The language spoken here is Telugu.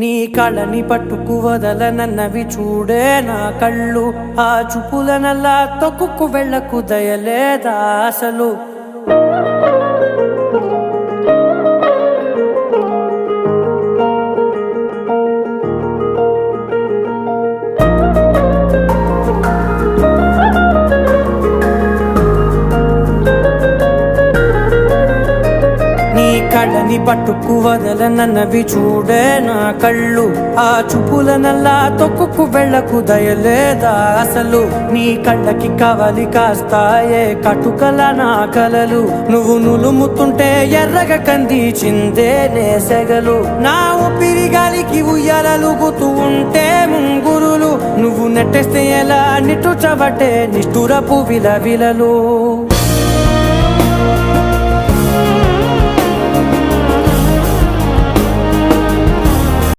నీ కళ్ళని పట్టుకు వదలనన్నవి చూడే నా కళ్ళు, ఆ చూపులనల్లా తొక్కుకు వెళ్ళకు దయలేదా అసలు. కళ్ళని పట్టుకు వదలనన్నవి చూడే నా కళ్ళు, ఆ చూపులనల్లా తొక్కుకు వెళ్ళకు దయలేదా అసలు. నీ కళ్ళకి కవలి కాస్తాయే కటుకల నా కలలు, నువ్వు నులుముతుంటే ఎర్రగ కంది చిందే నేసెగలు. నా ఊపిరి గాలికి ఉయ్యాలలుగుతూ ఉంటే ముంగురులు, నువ్వు నెట్టేస్తే ఎలా నిట్టుచబట్టే నిష్ఠురపు విలవిలలు.